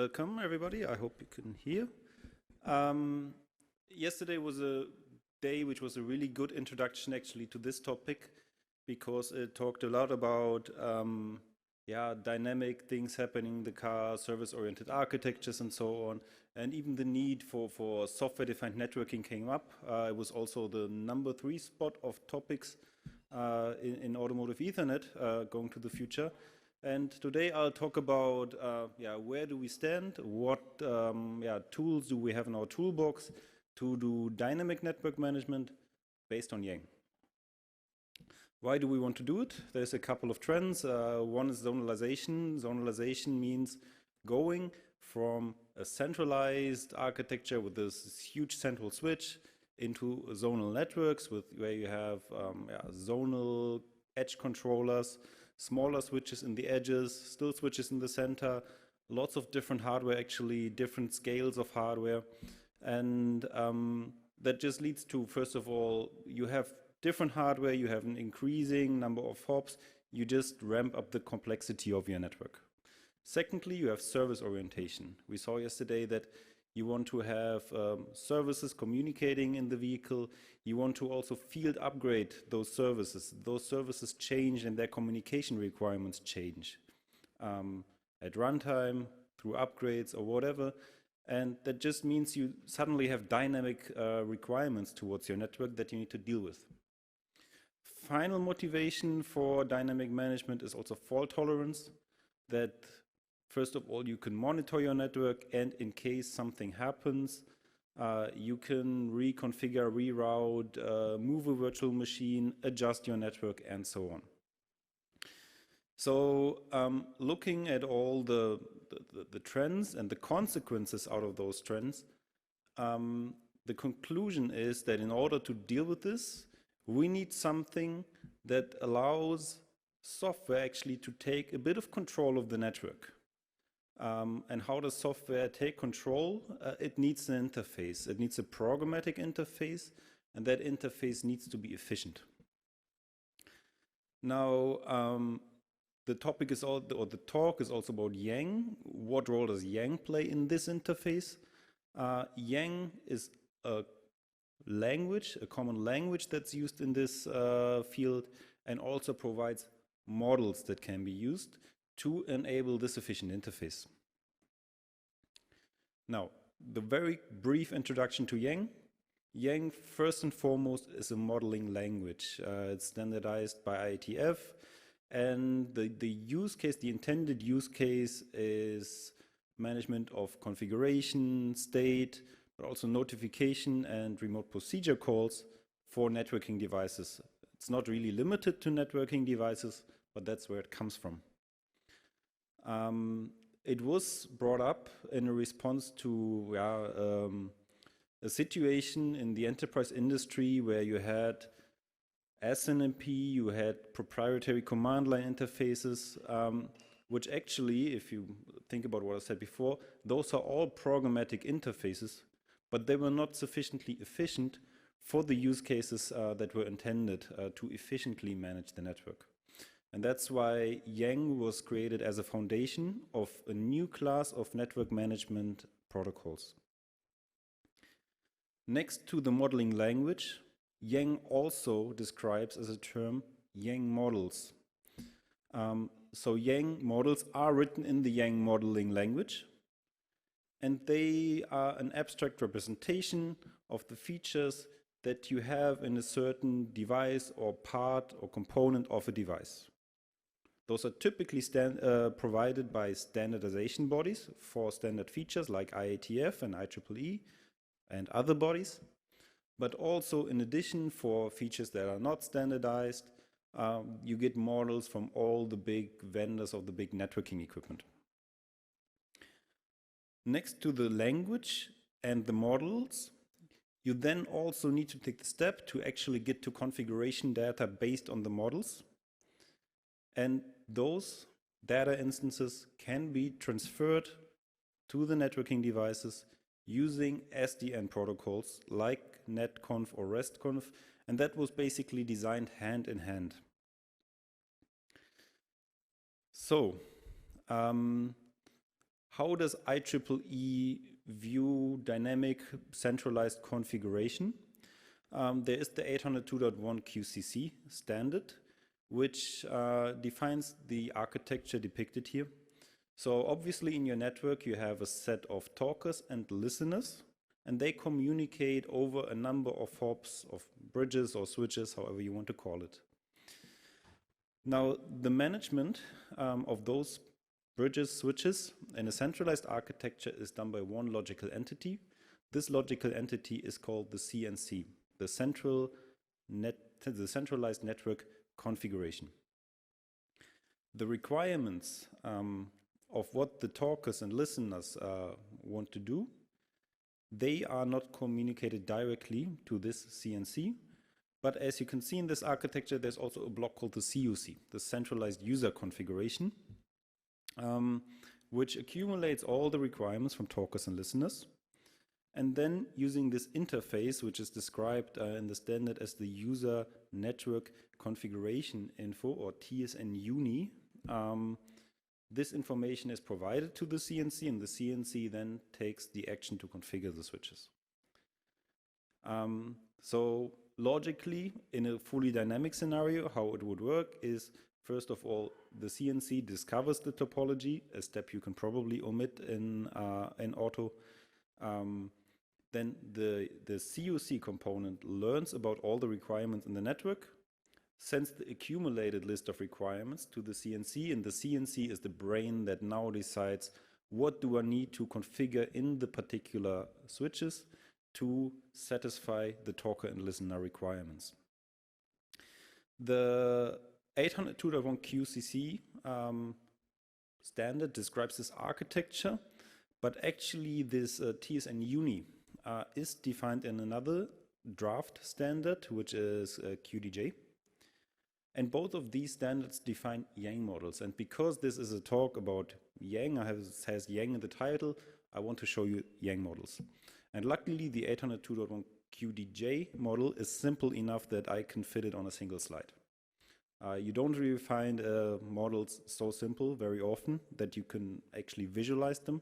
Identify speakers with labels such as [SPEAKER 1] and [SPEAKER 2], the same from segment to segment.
[SPEAKER 1] Welcome, everybody. I hope you can hear. Yesterday was a day which was a really good introduction actually to this topic, because it talked a lot about dynamic things happening in the car, service-oriented architectures and so on, and even the need for software-defined networking came up. It was also the number 3 spot of topics in automotive Ethernet going to the future. And today I'll talk about where do we stand, what tools do we have in our toolbox to do dynamic network management based on Yang. Why do we want to do it? There's a couple of trends. One is zonalization. Zonalization means going from a centralized architecture with this huge central switch into zonal networks where you have zonal edge controllers, smaller switches in the edges, still switches in the center, lots of different hardware, actually different scales of hardware. And that just leads to, first of all, you have different hardware, you have an increasing number of hops, you just ramp up the complexity of your network. Secondly, you have service orientation. We saw yesterday that you want to have services communicating in the vehicle. You want to also field upgrade those services. Those services change and their communication requirements change at runtime, through upgrades or whatever. And that just means you suddenly have dynamic requirements towards your network that you need to deal with. Final motivation for dynamic management is also fault tolerance, that first of all, you can monitor your network, and in case something happens, you can reconfigure, reroute, move a virtual machine, adjust your network, and so on. So looking at all the trends and the consequences out of those trends, the conclusion is that in order to deal with this, we need something that allows software actually to take a bit of control of the network. And how does software take control? It needs an interface. It needs a programmatic interface, and that interface needs to be efficient. Now, the topic is the talk is also about Yang. What role does Yang play in this interface? Yang is a language, a common language that's used in this field, and also provides models that can be used to enable this efficient interface. Now, the very brief introduction to Yang. Yang, first and foremost, is a modeling language. It's standardized by IETF, and the use case, the intended use case, is management of configuration, state, but also notification and remote procedure calls for networking devices. It's not really limited to networking devices, but that's where it comes from. It was brought up in a response to a situation in the enterprise industry where you had SNMP, you had proprietary command line interfaces, which actually, if you think about what I said before, those are all programmatic interfaces, but they were not sufficiently efficient for the use cases that were intended to efficiently manage the network. And that's why Yang was created as a foundation of a new class of network management protocols. Next to the modeling language, Yang also describes as a term Yang models. So Yang models are written in the Yang modeling language, and they are an abstract representation of the features that you have in a certain device or part or component of a device. Those are typically provided by standardization bodies for standard features like IETF and IEEE and other bodies, but also in addition for features that are not standardized, you get models from all the big vendors of the big networking equipment. Next to the language and the models, you then also need to take the step to actually get to configuration data based on the models. And those data instances can be transferred to the networking devices using SDN protocols like netconf or restconf, and that was basically designed hand in hand. So, How does IEEE view dynamic centralized configuration? There is the 802.1 QCC standard, which defines the architecture depicted here. So obviously in your network you have a set of talkers and listeners, and they communicate over a number of hops, of bridges or switches, however you want to call it. Now, the management of those bridges, switches in a centralized architecture is done by one logical entity. This logical entity is called the CNC, the Centralized Network Configuration. The requirements of what the talkers and listeners want to do, they are not communicated directly to this CNC. But as you can see in this architecture, there's also a block called the CUC, the Centralized User Configuration, which accumulates all the requirements from talkers and listeners. And then using this interface, which is described in the standard as the User Network Configuration Info, or TSN UNI, this information is provided to the CNC, and the CNC then takes the action to configure the switches. So logically, in a fully dynamic scenario, how it would work is, first of all, the CNC discovers the topology, a step you can probably omit in auto. Then the CUC component learns about all the requirements in the network, sends the accumulated list of requirements to the CNC, and the CNC is the brain that now decides what do I need to configure in the particular switches to satisfy the talker and listener requirements. The 802.1 QCC standard describes this architecture, but actually this TSN UNI is defined in another draft standard, which is QDJ. And both of these standards define Yang models. And because this is a talk about Yang, it has Yang in the title, I want to show you Yang models. And luckily, the 802.1 QDJ model is simple enough that I can fit it on a single slide. You don't really find models so simple very often that you can actually visualize them.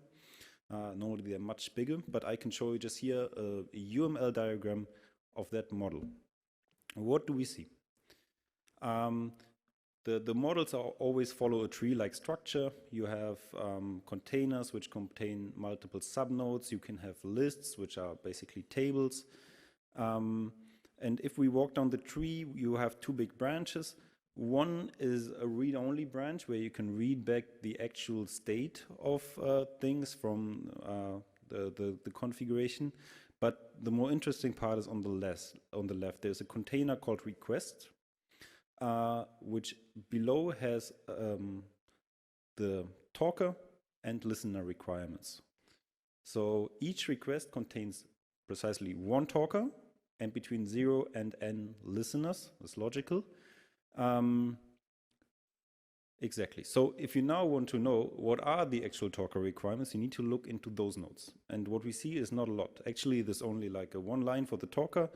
[SPEAKER 1] Normally they're much bigger, but I can show you just here a UML diagram of that model. What do we see? The models always follow a tree-like structure. You have containers which contain multiple subnodes. You can have lists, which are basically tables. And if we walk down the tree, you have two big branches. One is a read-only branch where you can read back the actual state of things from the configuration. But the more interesting part is on the left. There's a container called request, which below has the talker and listener requirements. So each request contains precisely one talker and between 0 and n listeners. That's logical. Exactly. So if you now want to know what are the actual talker requirements, you need to look into those nodes. And what we see is not a lot. Actually, there's only like a one line for the talker.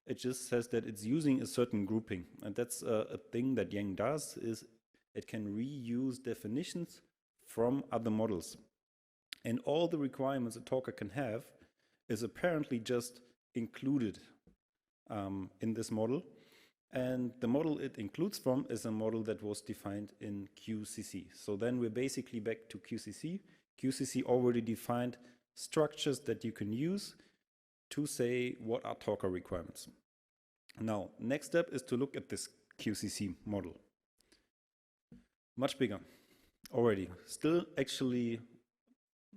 [SPEAKER 1] It just says that it's using a certain grouping. And that's a thing that Yang does, is it can reuse definitions from other models. And all the requirements a talker can have is apparently just included in this model. And the model it includes from is a model that was defined in QCC. So then we're basically back to QCC. QCC already defined structures that you can use to say what are talker requirements. Now, next step is to look at this QCC model. Much bigger already. Still actually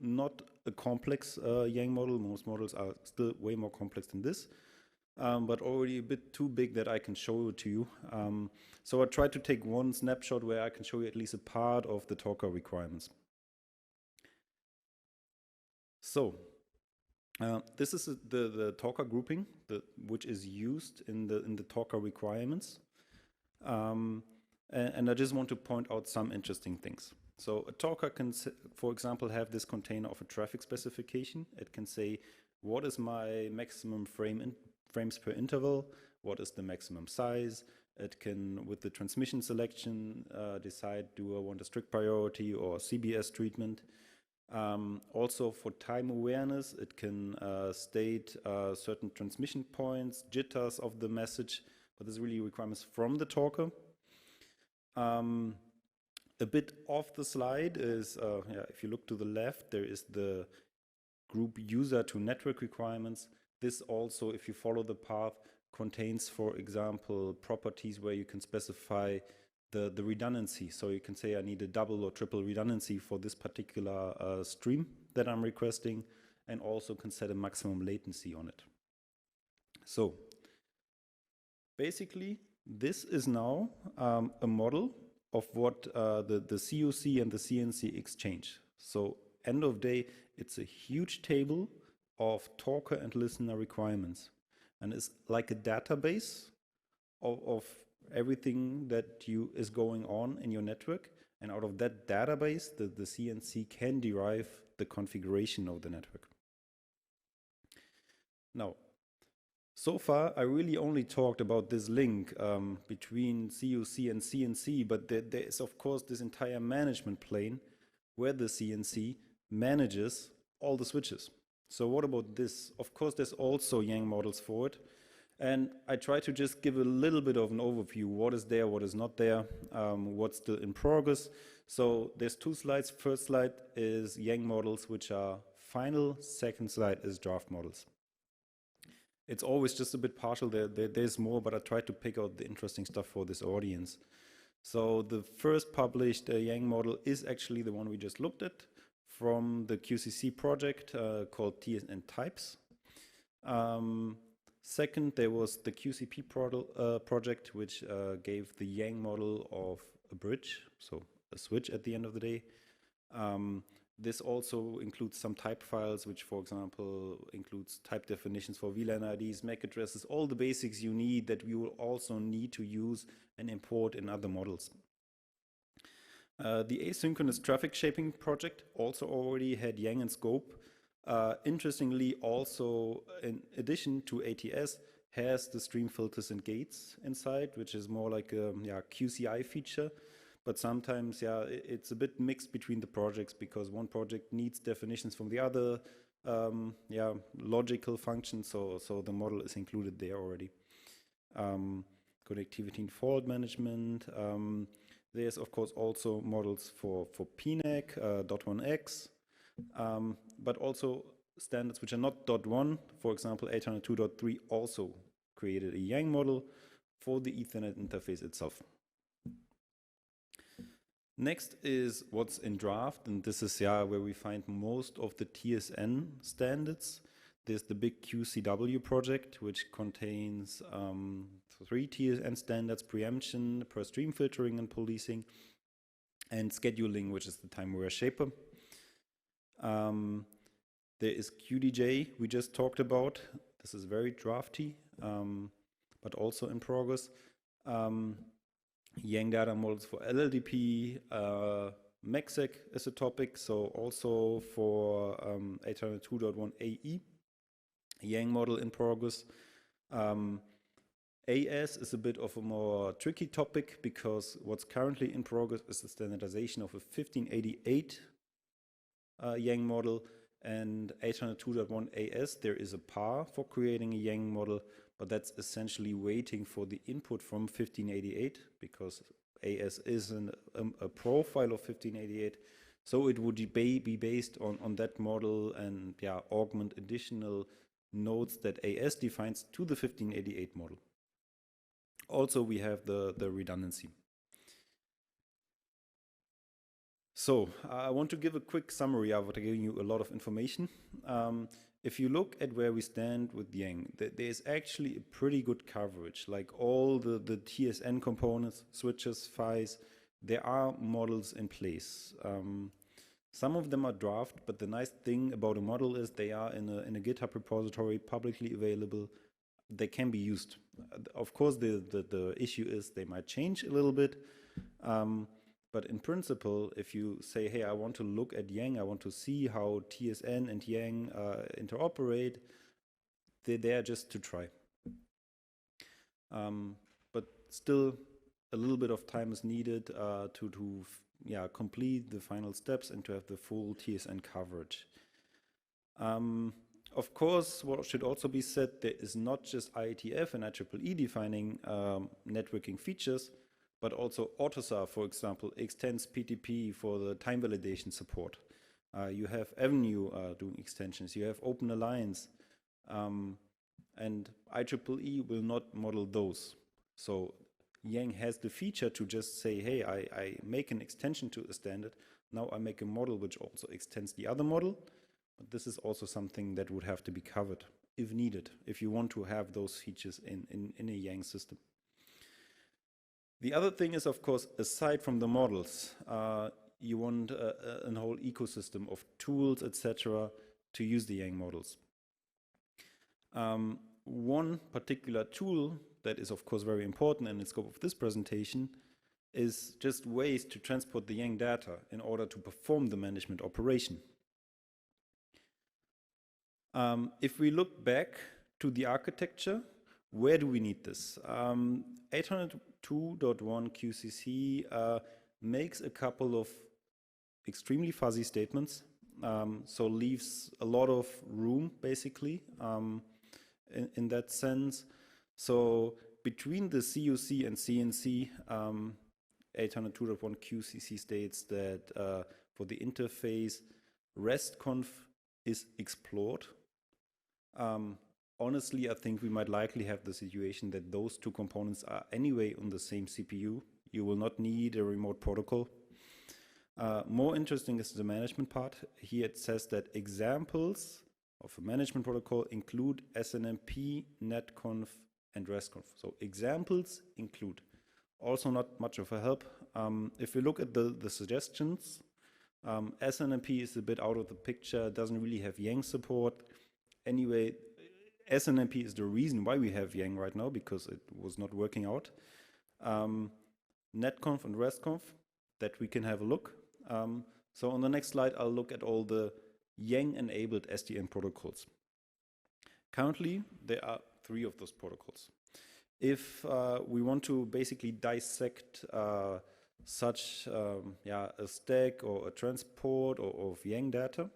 [SPEAKER 1] not a complex Yang model. Most models are still way more complex than this. But already a bit too big that I can show it to you. So I tried to take one snapshot where I can show you at least a part of the talker requirements. So this is the talker grouping, which is used in the talker requirements. And I just want to point out some interesting things. So a talker can, for example, have this container of a traffic specification. It can say, what is my maximum frames per interval? What is the maximum size? It can, with the transmission selection, decide, do I want a strict priority or CBS treatment? Also for time awareness, it can state certain transmission points, jitters of the message, but this really requirements from the talker. A bit off the slide is, if you look to the left, there is the group user to network requirements. This also, if you follow the path, contains, for example, properties where you can specify the redundancy. So you can say I need a double or triple redundancy for this particular stream that I'm requesting, and also can set a maximum latency on it. So basically, this is now a model of what the COC and the CNC exchange. So end of day, it's a huge table of talker and listener requirements. And it's like a database of everything that is going on in your network. And out of that database, the CNC can derive the configuration of the network. Now, so far, I really only talked about this link between COC and CNC, but there is, of course, this entire management plane where the CNC manages all the switches. So what about this? Of course, there's also Yang models for it. And I try to just give a little bit of an overview. What is there, what is not there, what's still in progress. So there's two slides. First slide is Yang models, which are final. Second slide is draft models. It's always just a bit partial. There's more, but I try to pick out the interesting stuff for this audience. So the first published Yang model is actually the one we just looked at from the QCC project called TSN Types. Second, there was the QCP project, which gave the Yang model of a bridge, so a switch at the end of the day. This also includes some type files, which, for example, includes type definitions for VLAN IDs, MAC addresses, all the basics you need that we will also need to use and import in other models. The asynchronous traffic shaping project also already had Yang in scope. Interestingly, also, in addition to ATS, has the stream filters and gates inside, which is more like a QCI feature. But sometimes, it's a bit mixed between the projects because one project needs definitions from the other, logical functions. So the model is included there already. Connectivity and fault management. There's, of course, also models for PNAC, .1x, but also standards which are not .1. For example, 802.3 also created a Yang model for the Ethernet interface itself. Next is what's in draft, and this is where we find most of the TSN standards. There's the big QCW project, which contains 3 TSN standards: preemption, per stream filtering and policing, and scheduling, which is the time-aware shaper. There is QDJ we just talked about. This is very drafty, but also in progress. Yang data models for LLDP, MACsec is a topic, so also for 802.1 AE, Yang model in progress. AS is a bit of a more tricky topic because what's currently in progress is the standardization of a 1588 Yang model, and 802.1 AS, there is a PAR for creating a Yang model, but that's essentially waiting for the input from 1588 because AS is a profile of 1588. So it would be based on that model and augment additional nodes that AS defines to the 1588 model. Also, we have the redundancy. So I want to give a quick summary after giving you a lot of information. If you look at where we stand with Yang, there's actually a pretty good coverage. Like all the TSN components, switches, PHYs, there are models in place. Some of them are draft, but the nice thing about a model is they are in a GitHub repository, publicly available. They can be used. Of course, the issue is they might change a little bit. But in principle, if you say, hey, I want to look at Yang, I want to see how TSN and Yang interoperate, they're there just to try. But still, a little bit of time is needed to complete the final steps and to have the full TSN coverage. Of course, what should also be said, there is not just IETF and IEEE defining networking features, but also AUTOSAR, for example, extends PTP for the time validation support. You have Avenue doing extensions, you have Open Alliance, and IEEE will not model those. So Yang has the feature to just say, hey, I make an extension to a standard, now I make a model which also extends the other model, but this is also something that would have to be covered if needed, if you want to have those features in a Yang system. The other thing is, of course, aside from the models, you want a whole ecosystem of tools, etc., to use the Yang models. One particular tool that is, of course, very important in the scope of this presentation is just ways to transport the Yang data in order to perform the management operation. If we look back to the architecture, where do we need this? 802.1 QCC makes a couple of extremely fuzzy statements, so leaves a lot of room, basically, in that sense. So between the CUC and CNC, 802.1 QCC states that for the interface, RESTconf is explored. Honestly, I think we might likely have the situation that those two components are anyway on the same CPU. You will not need a remote protocol. More interesting is the management part. Here it says that examples of a management protocol include SNMP, NetConf, and RESTconf. So examples include. Also not much of a help. If you look at the suggestions, SNMP is a bit out of the picture, doesn't really have Yang support. Anyway, SNMP is the reason why we have Yang right now, because it was not working out. NetConf and RESTconf, that we can have a look. So on the next slide, I'll look at all the Yang-enabled SDN protocols. Currently, there are 3 of those protocols. If we want to basically dissect such a stack or a transport of Yang data,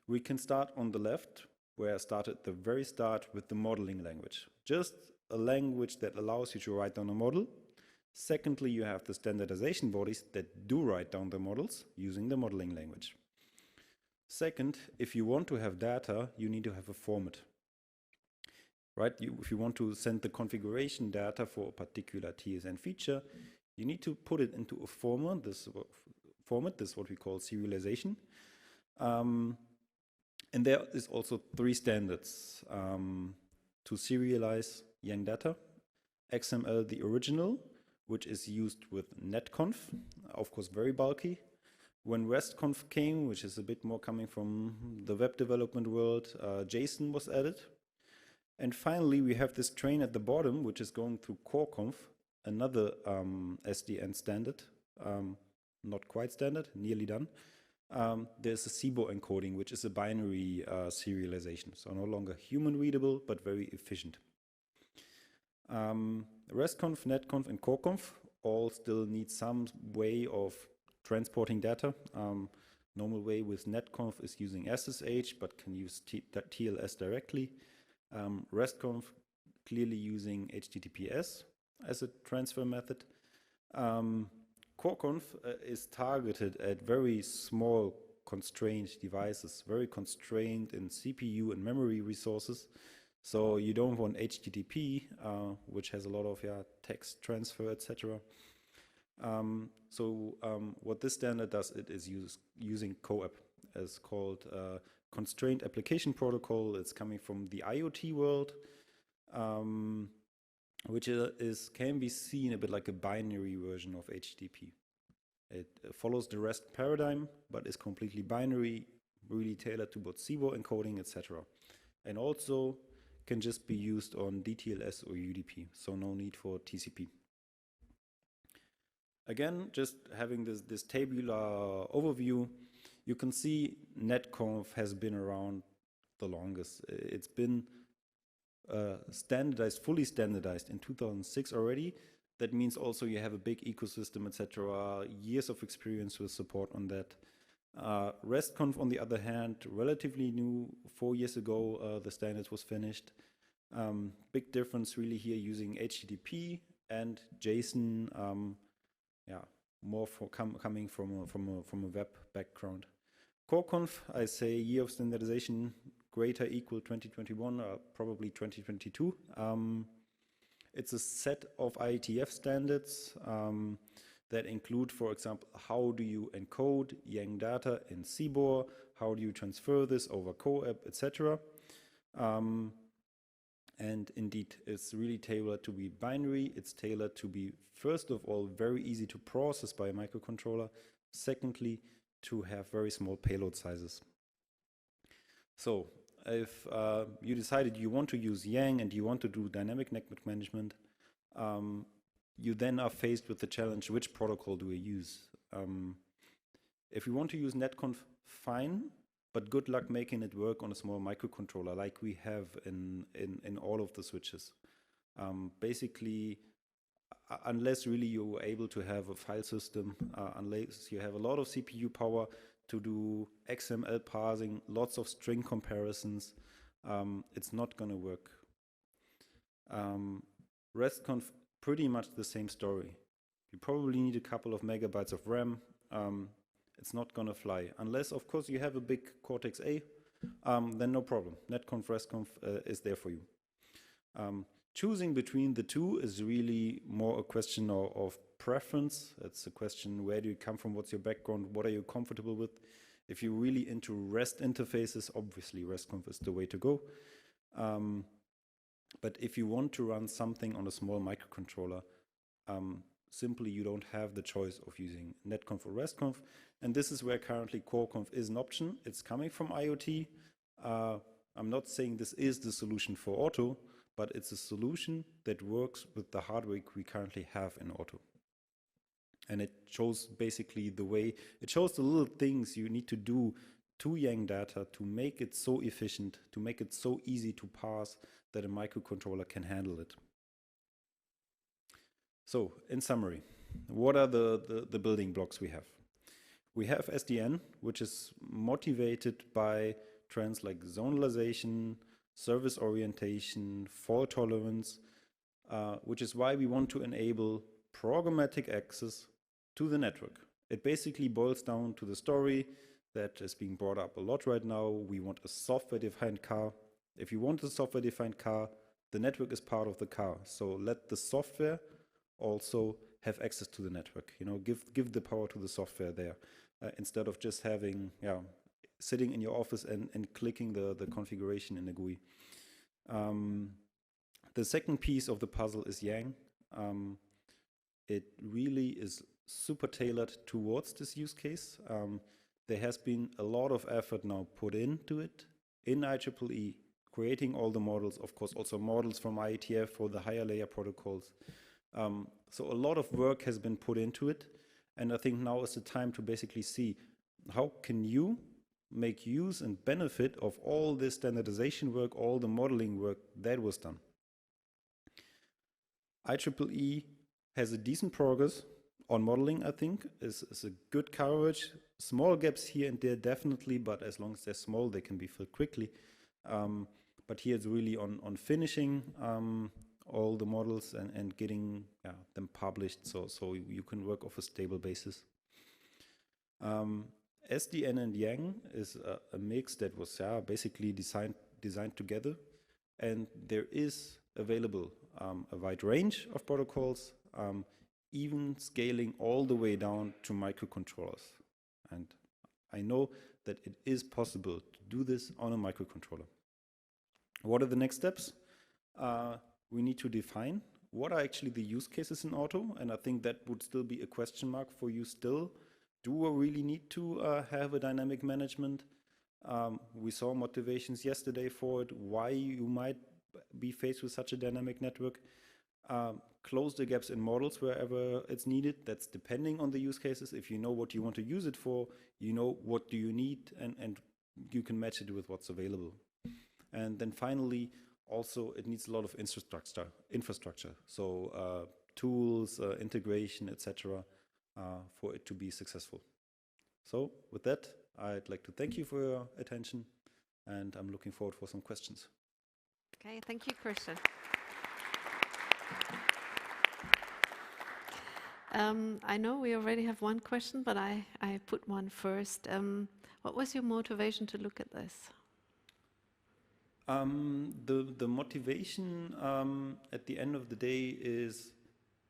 [SPEAKER 1] we can start on the left, where I started at the very start with the modeling language. Just a language that allows you to write down a model. Secondly, you have the standardization bodies that do write down the models using the modeling language. Second, if you want to have data, you need to have a format. Right? If you want to send the configuration data for a particular TSN feature, you need to put it into a format. This is what we call serialization. And there is also 3 standards to serialize Yang data. XML, the original, which is used with NetConf, of course very bulky. When RESTconf came, which is a bit more coming from the web development world, JSON was added. And finally, we have this train at the bottom, which is going through CoreConf, another SDN standard, not quite standard, nearly done. There's a SIBO encoding, which is a binary serialization, so no longer human readable, but very efficient. RESTconf, NetConf, and CoreConf all still need some way of transporting data. Normal way with NetConf is using SSH, but can use TLS directly. RESTconf clearly using HTTPS as a transfer method. CoreConf is targeted at very small constrained devices, very constrained in CPU and memory resources. So you don't want HTTP, which has a lot of text transfer, etc. What this standard does, it is using CoAP, as called Constrained Application Protocol. It's coming from the IoT world, which can be seen a bit like a binary version of HTTP. It follows the REST paradigm, but is completely binary, really tailored to both SIBO encoding, etc. And also can just be used on DTLS or UDP, so no need for TCP. Again, just having this tabular overview, you can see NetConf has been around the longest. It's been standardized, fully standardized in 2006 already. That means also you have a big ecosystem, etc., years of experience with support on that. RESTconf, on the other hand, relatively new. 4 years ago, the standards was finished. Big difference really here using HTTP and JSON. Yeah, more coming from a web background. CoreConf, I say year of standardization greater equal 2021, probably 2022. It's a set of IETF standards that include, for example, how do you encode Yang data in CBOR, how do you transfer this over CoAP, etc. And indeed, it's really tailored to be binary. It's tailored to be, first of all, very easy to process by a microcontroller. Secondly, to have very small payload sizes. So if you decided you want to use Yang and you want to do dynamic network management, you then are faced with the challenge, which protocol do we use? If you want to use netconf, fine, but good luck making it work on a small microcontroller like we have in all of the switches. Basically, unless really you're able to have a file system, unless you have a lot of CPU power to do XML parsing, lots of string comparisons, it's not going to work. RESTconf, pretty much the same story. You probably need a couple of megabytes of RAM. It's not going to fly. Unless, of course, you have a big Cortex-A, then no problem. Netconf, RESTconf is there for you. Choosing between the two is really more a question of preference. It's a question, where do you come from, what's your background, what are you comfortable with? If you're really into REST interfaces, obviously RESTconf is the way to go. But if you want to run something on a small microcontroller, simply you don't have the choice of using netconf or RESTconf. And this is where currently CoreConf is an option. It's coming from IoT. I'm not saying this is the solution for auto, but it's a solution that works with the hardware we currently have in auto. And it shows basically the way, it shows the little things you need to do to Yang data to make it so efficient, to make it so easy to parse that a microcontroller can handle it. So, in summary, what are the building blocks we have? We have SDN, which is motivated by trends like zonalization, service orientation, fault tolerance, which is why we want to enable programmatic access to the network. It basically boils down to the story that is being brought up a lot right now. We want a software-defined car. If you want a software-defined car, the network is part of the car. So let the software also have access to the network. You know, give the power to the software there, instead of just having, sitting in your office and clicking the configuration in a GUI. The second piece of the puzzle is Yang. It really is super tailored towards this use case. There has been a lot of effort now put into it in IEEE, creating all the models, of course also models from IETF for the higher layer protocols. So a lot of work has been put into it, and I think now is the time to basically see how can you make use and benefit of all this standardization work, all the modeling work that was done. IEEE has a decent progress on modeling, I think, is a good coverage. Small gaps here and there definitely, but as long as they're small, they can be filled quickly. But here it's really on finishing all the models and getting them published so you can work off a stable basis. SDN and Yang is a mix that was basically designed together, and there is available a wide range of protocols, even scaling all the way down to microcontrollers. And I know that it is possible to do this on a microcontroller. What are the next steps? We need to define what are actually the use cases in auto, and I think that would still be a question mark for you still. Do I really need to have a dynamic management? We saw motivations yesterday for it, why you might be faced with such a dynamic network. Close the gaps in models wherever it's needed. That's depending on the use cases. If you know what you want to use it for, you know what do you need, and you can match it with what's available. And then finally, also it needs a lot of infrastructure. So tools, integration, etc., for it to be successful. So with that, I'd like to thank you for your attention, and I'm looking forward for some questions.
[SPEAKER 2] Okay, thank you, Christian. I know we already have one question, but I put one first. What was your motivation to look at this?
[SPEAKER 1] The motivation at the end of the day is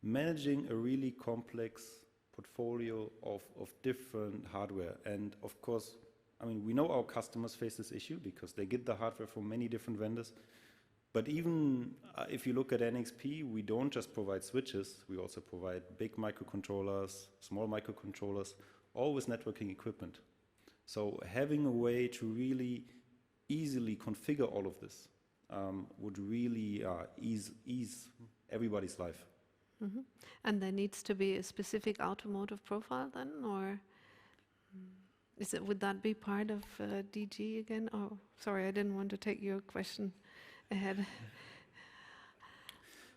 [SPEAKER 1] managing a really complex portfolio of different hardware. And of course, I mean, we know our customers face this issue because they get the hardware from many different vendors. But even if you look at NXP, we don't just provide switches, we also provide big microcontrollers, small microcontrollers, all with networking equipment. So having a way to really easily configure all of this would really ease everybody's life.
[SPEAKER 2] Mm-hmm. And there needs to be a specific automotive profile then, or would that be part of DG again? Oh, sorry, I didn't want to take your question ahead.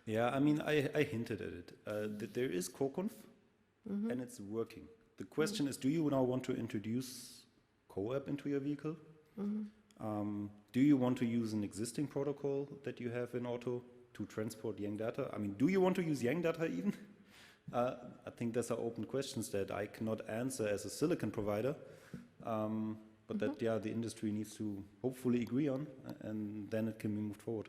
[SPEAKER 1] Yeah, I mean, I hinted at it. That there is CoConf, and it's working. The question is, do you now want to introduce CoAP into your vehicle? Do you want to use an existing protocol that you have in auto to transport Yang data? I mean, do you want to use Yang data even? I think those are open questions that I cannot answer as a silicon provider, but that, yeah, the industry needs to hopefully agree on, and then it can be moved forward.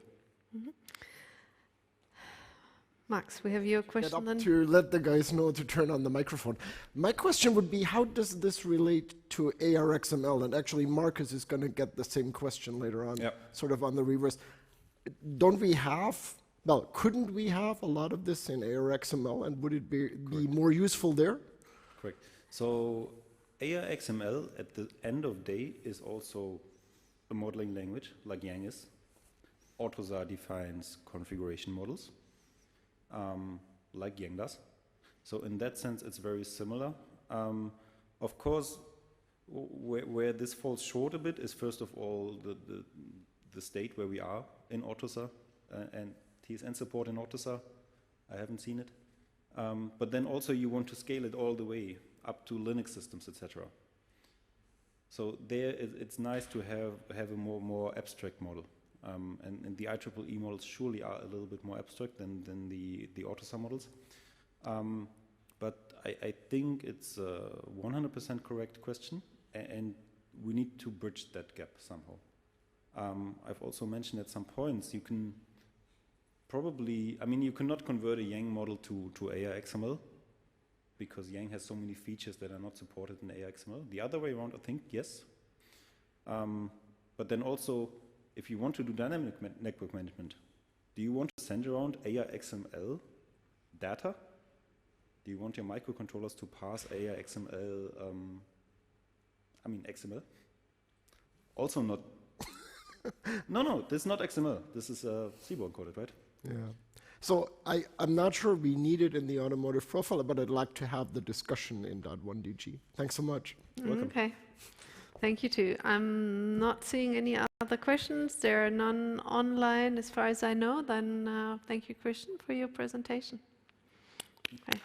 [SPEAKER 2] Max, we have your question then.
[SPEAKER 3] To let the guys know to turn on the microphone. My question would be, how does this relate to ARXML? And actually, Marcus is going to get the same question later on, sort of on the reverse. Don't we have, well, couldn't we have a lot of this in ARXML, and would it be more useful there?
[SPEAKER 1] Correct. So ARXML at the end of day is also a modeling language like Yang is. AUTOSAR defines configuration models. Like Yang does. So in that sense, it's very similar. Of course, where this falls short a bit is, first of all, the state where we are in AUTOSAR and TSN support in AUTOSAR. I haven't seen it. But then also you want to scale it all the way up to Linux systems, etc. So there, it's nice to have a more abstract model. And the IEEE models surely are a little bit more abstract than the AUTOSAR models. But I think it's a 100% correct question, and we need to bridge that gap somehow. I've also mentioned at some points, you can probably, I mean, you cannot convert a Yang model to ARXML, because Yang has so many features that are not supported in ARXML. The other way around, I think, yes. But then also, if you want to do dynamic network management, do you want to send around ARXML data? Do you want your microcontrollers to pass ARXML, XML? Also not. No, this is not XML. This is CBORD coded, right?
[SPEAKER 3] Yeah. So I'm not sure we need it in the automotive profile, but I'd like to have the discussion in .1DG. Thanks so much.
[SPEAKER 1] Welcome.
[SPEAKER 2] Okay. Thank you too. I'm not seeing any other questions. There are none online as far as I know. Then thank you, Christian, for your presentation. Okay.